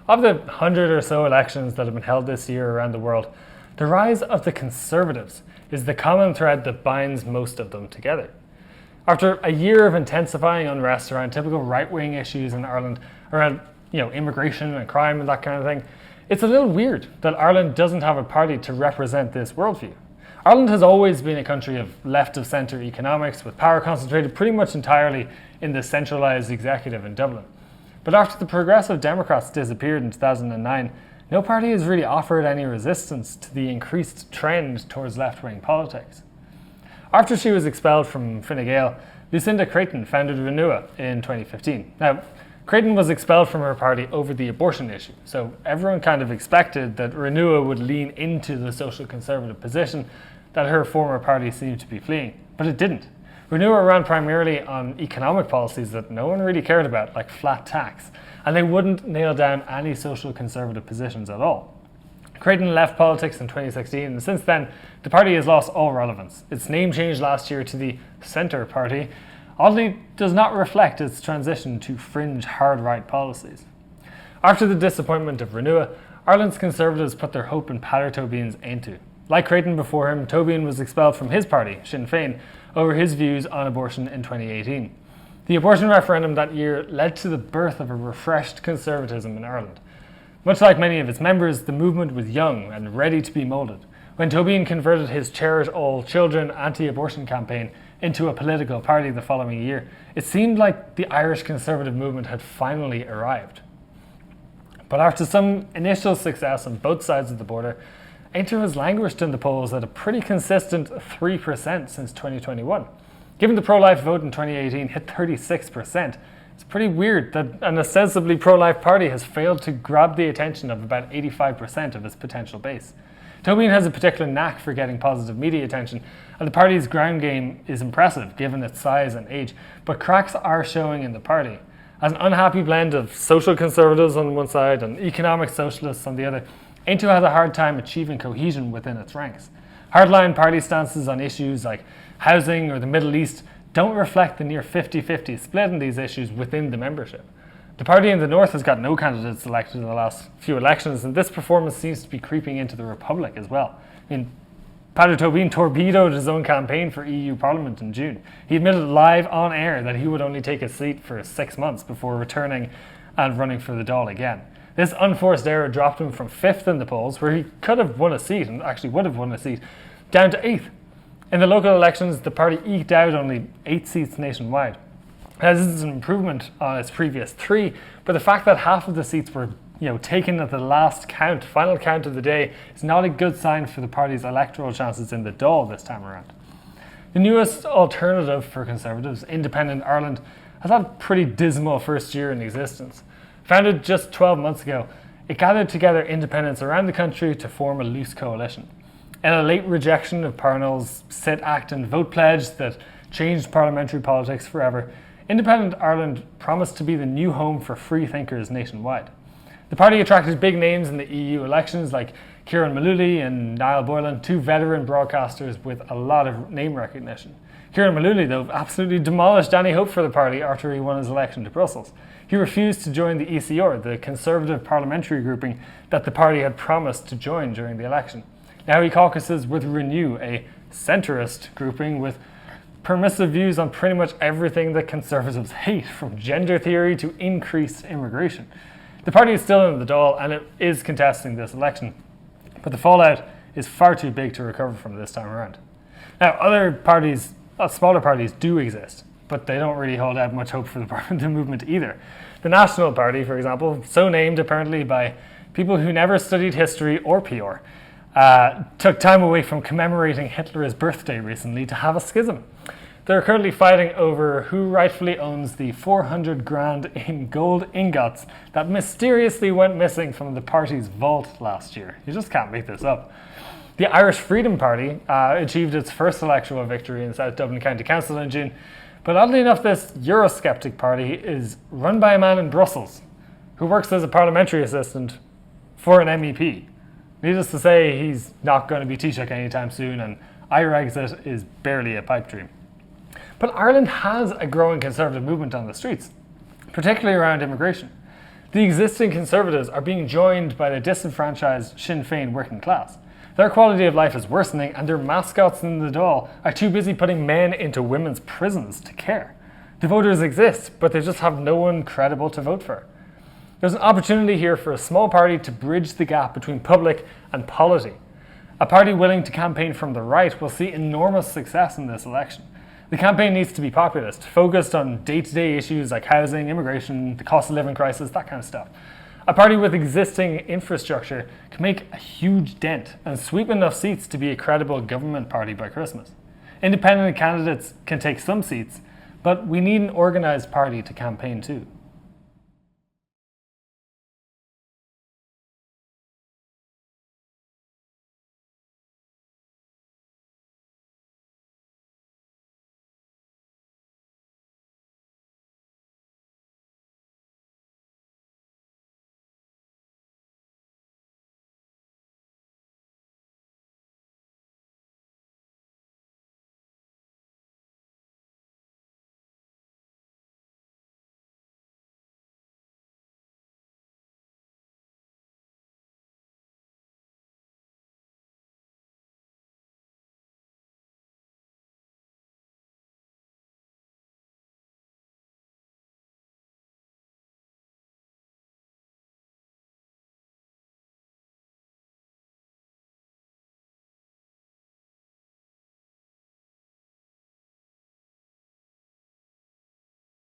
Of the 100 or so elections that have been held this year around the world, the rise of the Conservatives is the common thread that binds most of them together. After a year of intensifying unrest around typical right-wing issues in Ireland, around immigration and crime and that kind of thing, it's a little weird that Ireland doesn't have a party to represent this worldview. Ireland has always been a country of left-of-centre economics, with power concentrated pretty much entirely in the centralised executive in Dublin. But after the Progressive Democrats disappeared in 2009, no party has really offered any resistance to the increased trend towards left-wing politics. After she was expelled from Fine Gael, Lucinda Creighton founded Renua in 2015. Now, Creighton was expelled from her party over the abortion issue, so everyone kind of expected that Renua would lean into the social conservative position that her former party seemed to be fleeing, but it didn't. Renua ran primarily on economic policies that no one really cared about, like flat tax, and they wouldn't nail down any social conservative positions at all. Creighton left politics in 2016, and since then, the party has lost all relevance. Its name changed last year to the Centre Party, oddly does not reflect its transition to fringe hard-right policies. After the disappointment of Renua, Ireland's Conservatives put their hope in Peadar Tóibín's Aontú. Like Creighton before him, Tóibín was expelled from his party, Sinn Féin, over his views on abortion in 2018. The abortion referendum that year led to the birth of a refreshed conservatism in Ireland. Much like many of its members, the movement was young and ready to be moulded. When Tóibín converted his Cherish All Children anti-abortion campaign into a political party the following year, it seemed like the Irish conservative movement had finally arrived. But after some initial success on both sides of the border, Aontú has languished in the polls at a pretty consistent 3% since 2021. Given the pro-life vote in 2018 hit 36%, it's pretty weird that an ostensibly pro-life party has failed to grab the attention of about 85% of its potential base. Tóibín has a particular knack for getting positive media attention, and the party's ground game is impressive given its size and age, but cracks are showing in the party. As an unhappy blend of social conservatives on one side and economic socialists on the other, Aontú has a hard time achieving cohesion within its ranks. Hardline party stances on issues like housing or the Middle East don't reflect the near 50-50 split in these issues within the membership. The party in the north has got no candidates elected in the last few elections, and this performance seems to be creeping into the Republic as well. Peadar Tóibín torpedoed his own campaign for EU Parliament in June. He admitted live on air that he would only take a seat for 6 months before returning and running for the Dáil again. This unforced error dropped him from 5th in the polls, where he could have won a seat, and actually would have won a seat, down to 8th. In the local elections, the party eked out only 8 seats nationwide. Now, this is an improvement on its previous 3, but the fact that half of the seats were taken at the last count, final count of the day, is not a good sign for the party's electoral chances in the Dáil this time around. The newest alternative for Conservatives, Independent Ireland, has had a pretty dismal first year in existence. Founded just 12 months ago, it gathered together independents around the country to form a loose coalition. In a late rejection of Parnell's Sit, Act and Vote pledge that changed parliamentary politics forever, Independent Ireland promised to be the new home for free thinkers nationwide. The party attracted big names in the EU elections like Kieran Mullooly and Niall Boylan, 2 veteran broadcasters with a lot of name recognition. Kieran Mullooly, though, absolutely demolished any hope for the party after he won his election to Brussels. He refused to join the ECR, the Conservative parliamentary grouping that the party had promised to join during the election. Now he caucuses with Renew, a centrist grouping with permissive views on pretty much everything that Conservatives hate, from gender theory to increased immigration. The party is still in the Dáil and it is contesting this election, but the fallout is far too big to recover from this time around. Now, other parties, smaller parties do exist, but they don't really hold out much hope for the movement either. The National Party, for example, so named apparently by people who never studied history or PR, took time away from commemorating Hitler's birthday recently to have a schism. They're currently fighting over who rightfully owns the 400 grand in gold ingots that mysteriously went missing from the party's vault last year. You just can't make this up. The Irish Freedom Party achieved its first electoral victory in South Dublin County Council in June, but oddly enough, this Eurosceptic party is run by a man in Brussels who works as a parliamentary assistant for an MEP. Needless to say, he's not going to be Taoiseach anytime soon, and Irexit is barely a pipe dream. But Ireland has a growing conservative movement on the streets, particularly around immigration. The existing Conservatives are being joined by the disenfranchised Sinn Féin working class. Their quality of life is worsening, and their mascots in the Dáil are too busy putting men into women's prisons to care. The voters exist, but they just have no one credible to vote for. There's an opportunity here for a small party to bridge the gap between public and polity. A party willing to campaign from the right will see enormous success in this election. The campaign needs to be populist, focused on day-to-day issues like housing, immigration, the cost of living crisis, that kind of stuff. A party with existing infrastructure can make a huge dent and sweep enough seats to be a credible government party by Christmas. Independent candidates can take some seats, but we need an organised party to campaign too.